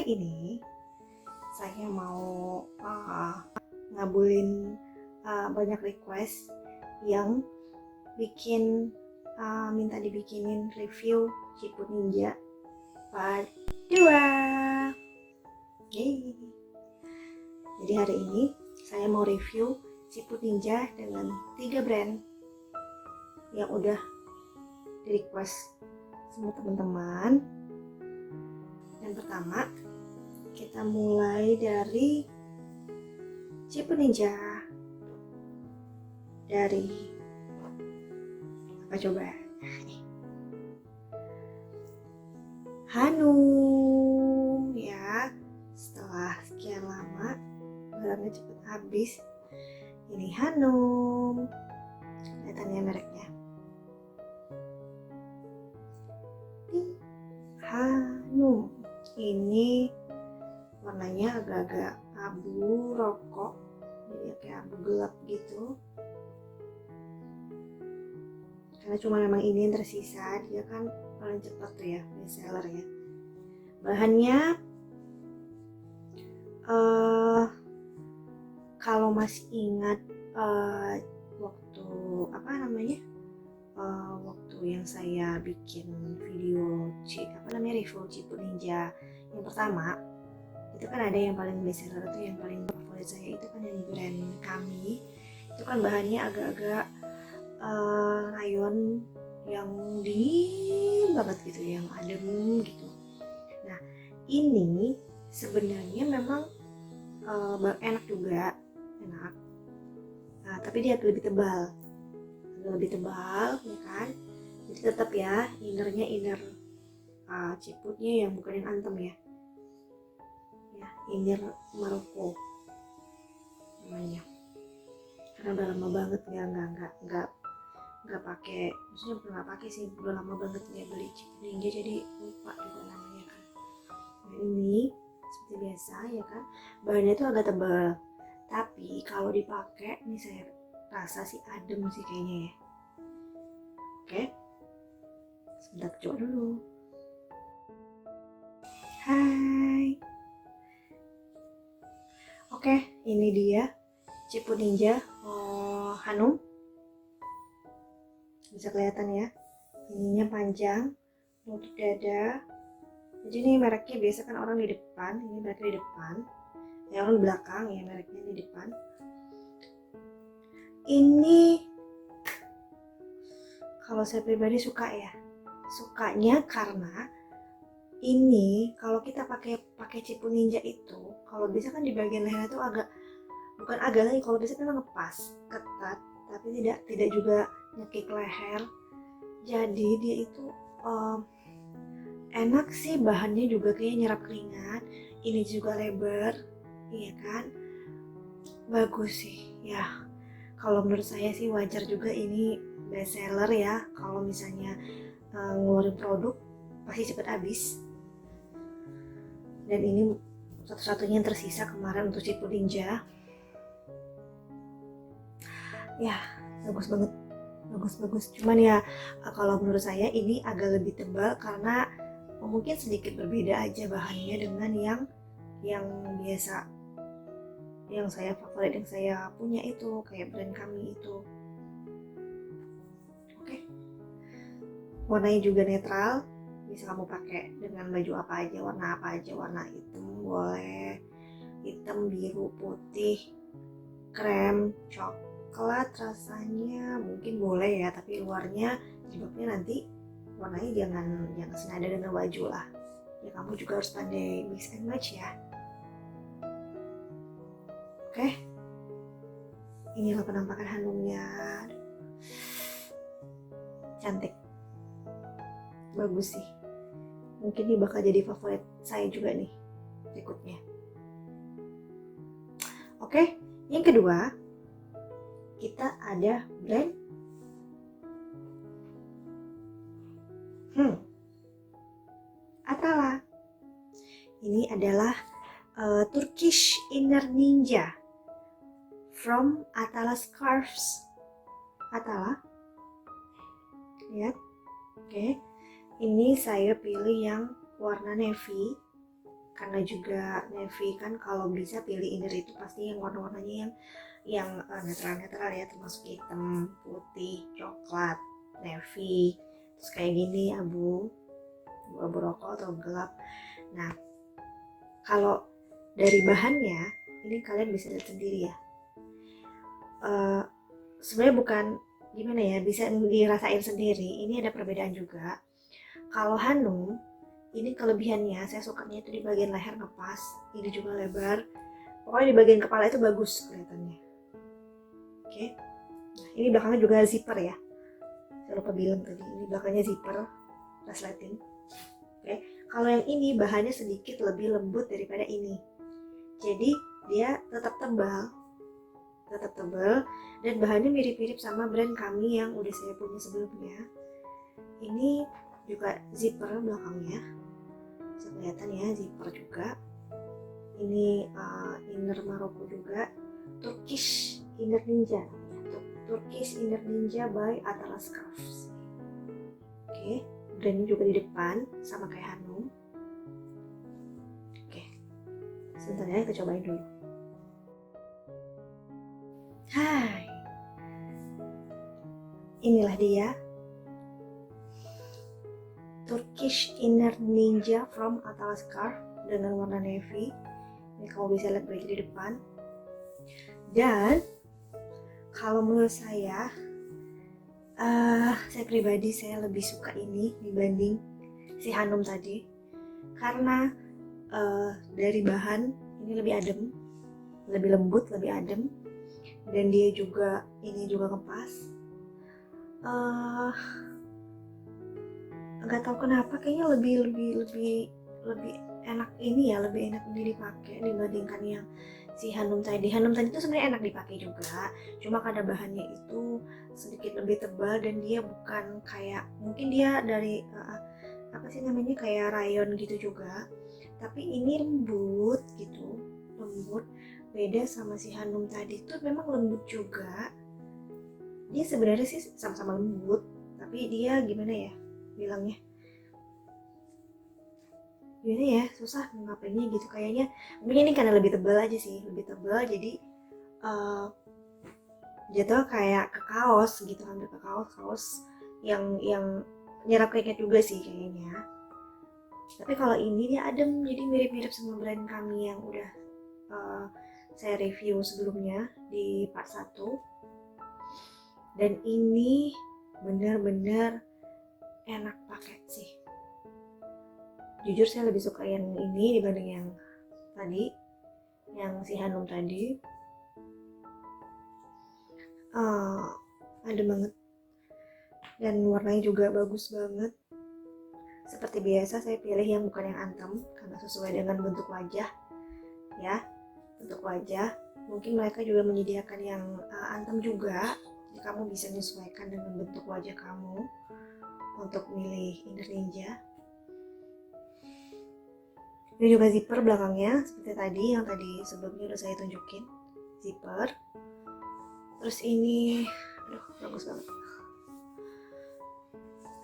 Hari ini saya mau ngabulin banyak request yang minta dibikinin review Ciput Ninja part 2. Yeay. Jadi hari ini saya mau review Ciput Ninja dengan 3 brand yang udah di request semua teman-teman. Yang pertama, kita mulai dari Ciput Ninja. Dari apa coba? Hanum ya. Setelah sekian lama barangnya cepet habis. Ini Hanum. Kelihatannya mereknya. Hanum. Ini warnanya agak-agak abu rokok, jadi kayak abu gelap gitu. Karena cuma memang ini yang tersisa, dia kan paling cepat tuh ya, best seller ya. Bahannya kalau masih ingat waktu waktu yang saya bikin video review Ciput Ninja yang pertama, itu kan ada yang paling best seller tuh, yang paling favorit saya itu kan yang brand kami. Itu kan bahannya agak-agak rayon yang dingin banget gitu, yang adem gitu. Nah, ini sebenarnya memang enak juga, enak. Nah, tapi dia lebih tebal ya kan. Jadi tetap ya, innernya inner ciputnya yang bukan yang antem ya, inner Maroko namanya. Karena udah lama banget ya nggak pakai, maksudnya bukan nggak pakai sih, udah lama banget nggak beli Ciput Ninja, jadi lupa juga namanya kan. Nah, ini seperti biasa ya kan, bahannya tuh agak tebal, tapi kalau dipakai ini saya rasa sih adem sih kayaknya ya. Oke, sebentar coba dulu. Hai. Oke, ini dia Ciput Ninja Hanum. Bisa kelihatan ya, ininya panjang, lutut dada. Jadi ini mereknya biasa kan orang di depan, ini mereknya di depan. Ya orang di belakang ya, mereknya di depan. Ini kalau saya pribadi sukanya karena ini kalau kita pakai Ciput Ninja itu, kalau bisa kan di bagian leher itu bukan agak lagi, kalau bisa memang ngepas, ketat, tapi tidak juga nyekik leher. Jadi dia itu enak sih, bahannya juga kayak nyerap keringat. Ini juga lebar, iya kan, bagus sih ya. Kalau menurut saya sih wajar juga ini best seller ya. Kalau misalnya ngeluarin produk pasti cepet habis. Dan ini satu-satunya yang tersisa kemarin untuk Ciput Ninja. Ya, bagus banget, bagus. Cuman ya kalau menurut saya ini agak lebih tebal karena mungkin sedikit berbeda aja bahannya dengan yang biasa, yang saya favorit, yang saya punya itu kayak brand kami itu. Oke, warnanya juga netral, bisa kamu pakai dengan baju apa aja, warna hitam boleh, hitam, biru, putih, krem, coklat rasanya mungkin boleh ya, tapi luarnya jilbabnya nanti warnanya jangan senada dengan baju lah ya, kamu juga harus pandai mix and match ya. Oke, inilah penampakan Hanumnya, cantik, bagus sih. Mungkin ini bakal jadi favorit saya juga nih berikutnya. Oke, yang kedua kita ada brand Atala. Ini adalah Turkish Inner Ninja from Atala Scarves. Atala, lihat. Oke, ini saya pilih yang warna navy karena juga navy kan, kalau bisa pilih inner itu pasti yang warna-warnanya yang netral-netral ya, termasuk hitam, putih, coklat, navy, terus kayak gini abu rokok atau gelap. Nah, kalau dari bahannya ini kalian bisa lihat sendiri ya. Sebenarnya bukan gimana ya, bisa dirasain sendiri. Ini ada perbedaan juga. Kalau Hanum ini kelebihannya, saya sukanya itu di bagian leher ngepas, ini juga lebar. Pokoknya di bagian kepala itu bagus kelihatannya. Oke. Nah, ini belakangnya juga zipper ya. Saya lupa bilang tadi, ini belakangnya zipper, resleting. Oke. Kalau yang ini bahannya sedikit lebih lembut daripada ini. Jadi dia tetap tebal, dan bahannya mirip-mirip sama brand kami yang udah saya punya sebelumnya. Ini juga zipper belakangnya, bisa kelihatan ya, zipper juga. Ini inner Maroko juga, Turkish Inner Ninja, Turkish Inner Ninja by Atlas Crafts. Oke, brandnya juga di depan sama kayak Hanum. Oke, sebentar ya, kita cobain dulu. Hai, inilah dia Turkish Inner Ninja from Atlas Crafts dengan warna navy. Ini kamu bisa lihat baju di depan. Dan kalau menurut saya pribadi saya lebih suka ini dibanding si Hanum tadi, karena dari bahan ini lebih adem, lebih lembut, lebih adem, dan dia juga ini juga ngepas. Nggak tahu kenapa kayaknya lebih enak ini ya, lebih enak ini dipakai dibandingkan yang si Hanum tadi. Hanum tadi itu sebenarnya enak dipakai juga, cuma karena bahannya itu sedikit lebih tebal dan dia bukan kayak, mungkin dia dari apa sih namanya, kayak rayon gitu juga, tapi ini lembut gitu, lembut. Beda sama si Hanum tadi tuh memang lembut juga, dia sebenarnya sih sama-sama lembut, tapi dia gimana ya bilangnya, gimana ya, susah ngapainnya gitu. Kayaknya mungkin ini karena lebih tebal aja sih, lebih tebal, jadi jatuh kayak ke kaos gitu, hampir ke kaos yang nyerap keringat juga sih kayaknya. Tapi kalau ini dia adem, jadi mirip-mirip sama brand kami yang udah saya review sebelumnya di part 1. Dan ini benar-benar enak pakai sih. Jujur saya lebih suka yang ini dibanding yang tadi, yang si Hanum tadi. Adem banget dan warnanya juga bagus banget. Seperti biasa saya pilih yang bukan yang anthem karena sesuai dengan bentuk wajah ya, bentuk wajah. Mungkin mereka juga menyediakan yang anthem juga, jadi kamu bisa menyesuaikan dengan bentuk wajah kamu untuk milih Inner Ninja. Ini juga zipper belakangnya seperti tadi, yang tadi sebelumnya udah saya tunjukin, zipper. Terus ini, aduh bagus banget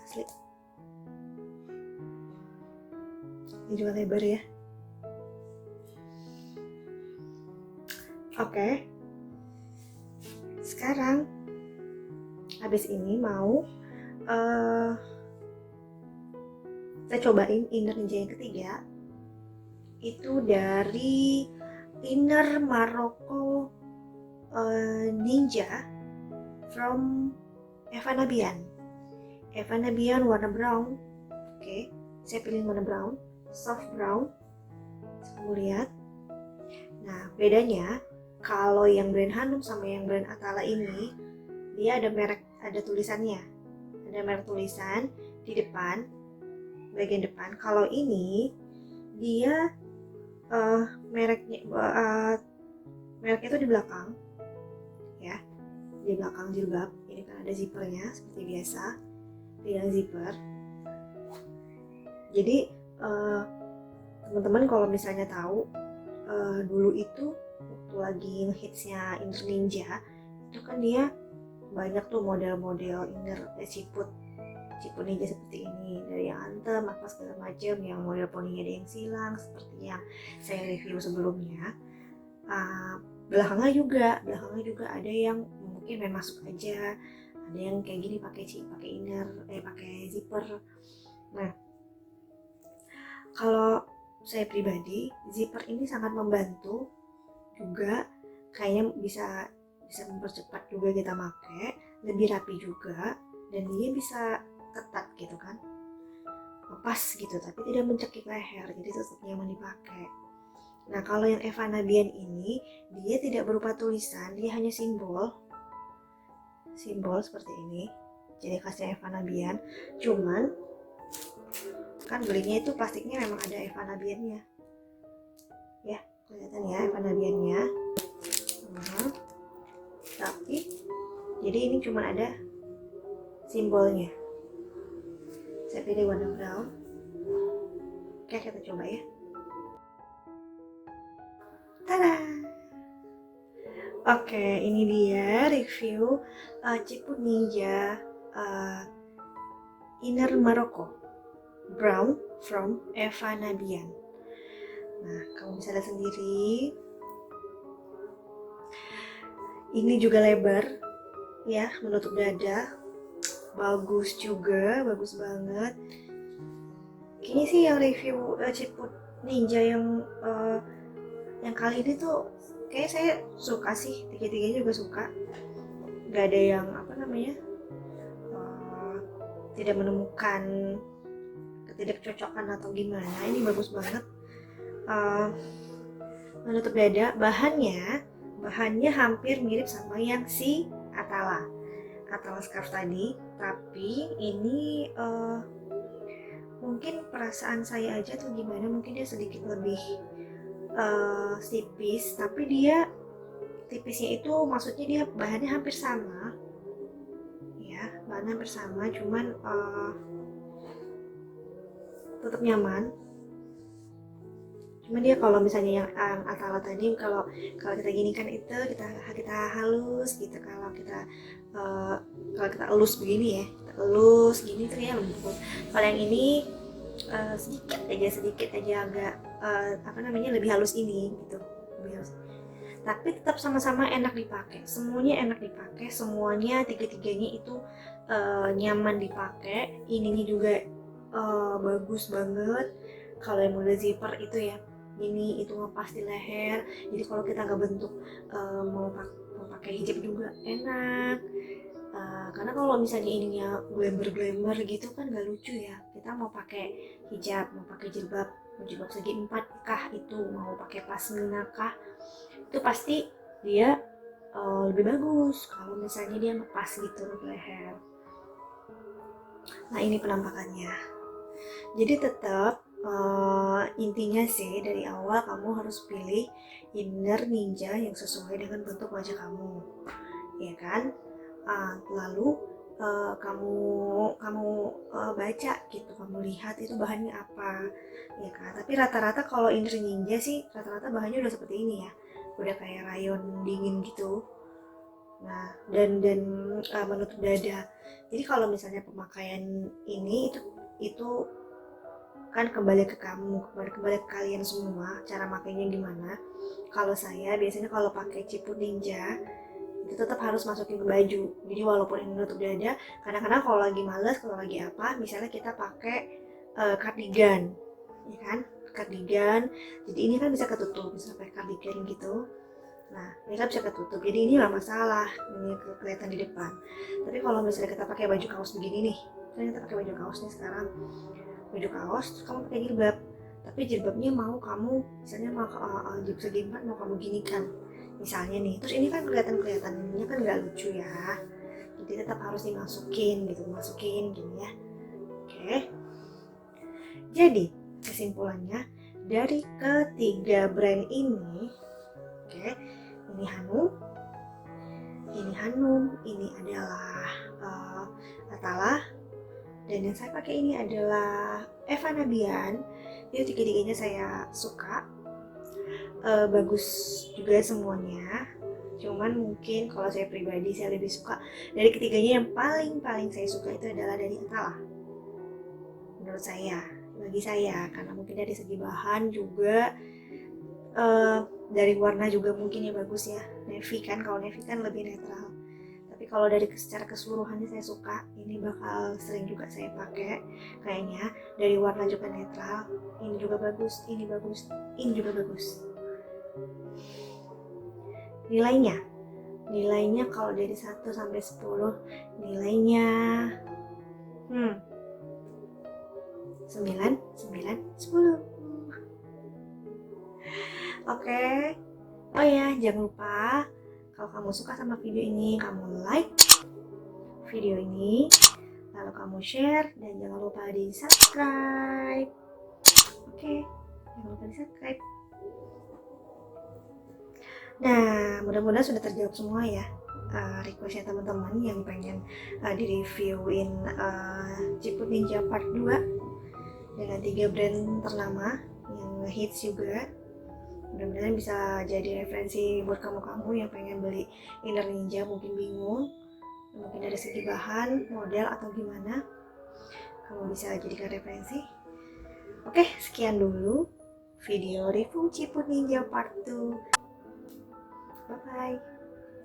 asli. Ini juga lebar ya. Oke. Sekarang habis ini mau saya cobain Inner Ninja yang ketiga. Itu dari Inner Maroko Ninja from Eva Nabian warna brown. Oke, saya pilih warna brown, soft brown. Kamu lihat. Nah, bedanya kalau yang brand Hanum sama yang brand Atala ini, dia ada merek, ada tulisannya, ada merek tulisan di depan, bagian depan. Kalau ini dia mereknya itu di belakang ya, di belakang jilbab. Ini kan ada zippernya seperti biasa, pegang zipper. Jadi teman-teman kalau misalnya tahu, dulu itu waktu lagi ngehitsnya Inner Ninja itu kan dia banyak tuh model-model inner siput Ciput Ninja seperti ini, dari yang antem apa segala macam, yang model poninya ada yang silang seperti yang saya review sebelumnya. Belakangnya juga ada yang mungkin main masuk aja, ada yang kayak gini pakai inner, pakai zipper. Nah, kalau saya pribadi, zipper ini sangat membantu juga, kayaknya bisa mempercepat juga kita pakai, lebih rapi juga, dan dia bisa ketat gitu kan, lepas gitu tapi tidak mencekik leher, jadi tetap nyaman dipakai. Nah, kalau yang Eva Nabian ini, dia tidak berupa tulisan, dia hanya simbol seperti ini, jadi khasnya Eva Nabian. Cuman kan belinya itu plastiknya memang ada Eva Nabiannya ya, kelihatan ya Eva Nabiannya. Tapi jadi ini cuma ada simbolnya. Saya pilih warna brown. Oke, kita coba ya. Tada! Oke, ini dia review Ciput Ninja Inner Morocco Brown from Eva Nabian. Nah, kamu bisa lihat sendiri. Ini juga lebar ya, menutup dada. Bagus juga, bagus banget. Kayaknya sih yang review Ciput Ninja yang kali ini tuh kayak saya suka sih, tiga-tiganya juga suka. Gak ada yang tidak menemukan ketidakcocokan atau gimana. Ini bagus banget. Menutup dada, bahannya hampir mirip sama yang si Atala scarf tadi, tapi ini mungkin perasaan saya aja tuh gimana, mungkin dia sedikit lebih tipis, tapi dia tipisnya itu maksudnya dia bahannya hampir sama ya, cuman tetap nyaman. Cuman dia kalau misalnya yang Atala tadi, kalau kita gini kan itu kita halus gitu, kalau kita elus begini ya, kita elus gini tuh ya lembut. Kalau yang ini sedikit aja agak lebih halus ini gitu, lebih halus. Tapi tetap sama-sama enak dipakai, semuanya enak dipakai, semuanya tiga-tiganya itu nyaman dipakai. Ininya juga bagus banget. Kalau yang model zipper itu ya, ini itu ngepas di leher, jadi kalau kita nggak bentuk mau pakai hijab juga enak. Karena kalau misalnya ininya glamber gitu kan nggak lucu ya. Kita mau pakai hijab, mau pakai jilbab segi 4 kah, itu mau pakai pasmina kah, itu pasti dia lebih bagus kalau misalnya dia ngepas gitu di leher. Nah, ini penampakannya. Jadi tetap intinya sih dari awal kamu harus pilih inner ninja yang sesuai dengan bentuk wajah kamu, ya kan? Lalu kamu baca gitu, kamu lihat itu bahannya apa, ya kan? Tapi rata-rata kalau inner ninja sih rata-rata bahannya udah seperti ini ya, udah kayak rayon dingin gitu. Nah, dan menutup dada. Jadi kalau misalnya pemakaian ini itu kan kembali ke kamu, kembali ke kalian semua cara makainya gimana. Kalau saya biasanya kalau pakai Ciput Ninja itu tetap harus masukin ke baju. Jadi walaupun ini menutup dada, kadang-kadang kalau lagi males, kalau lagi apa, misalnya kita pakai cardigan, ya kan? Cardigan. Jadi ini kan bisa ketutup, bisa pakai cardigan gitu. Nah, ini kan bisa ketutup, jadi ini nggak masalah, ini kelihatan di depan. Tapi kalau misalnya kita pakai baju kaos begini nih, kan kita pakai baju kaos nih sekarang, baju kaos, terus kamu pakai jilbab, tapi jilbabnya mau kamu, misalnya mau jilbab segi 4 mau kamu ginikan, misalnya nih, terus ini kan kelihatannya kan nggak lucu ya, jadi tetap harus dimasukin gitu, masukin gini ya. Oke. Jadi kesimpulannya dari ketiga brand ini, oke, ini Hanum, ini adalah Atala, dan yang saya pakai ini adalah Eva Nabian. Itu tiga-tiganya saya suka, bagus juga semuanya. Cuman mungkin kalau saya pribadi saya lebih suka dari ketiganya, yang paling saya suka itu adalah dari Atala. Menurut saya, bagi saya, karena mungkin dari segi bahan juga, dari warna juga mungkin ya bagus ya. Navy kan, kalau navy kan lebih netral. Tapi kalau dari secara keseluruhannya saya suka, ini bakal sering juga saya pakai kayaknya. Dari warna juga netral, ini juga bagus, ini bagus, ini juga bagus. Nilainya kalau dari 1 sampai 10 nilainya 9, 10. Oke. Oh ya, jangan lupa kalau kamu suka sama video ini, kamu like video ini, lalu kamu share, dan jangan lupa di subscribe. Oke, jangan lupa di subscribe. Nah, mudah-mudahan sudah terjawab semua ya requestnya teman-teman yang pengen direviewin Ciput Ninja Part 2 dengan 3 brand ternama yang hits juga. Mudah-mudahan bisa jadi referensi buat kamu-kamu yang pengen beli inner ninja, mungkin bingung, mungkin dari segi bahan, model atau gimana, kamu bisa jadikan referensi. Oke, sekian dulu video review Ciput Ninja Part 2. Bye bye.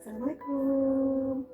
Assalamualaikum.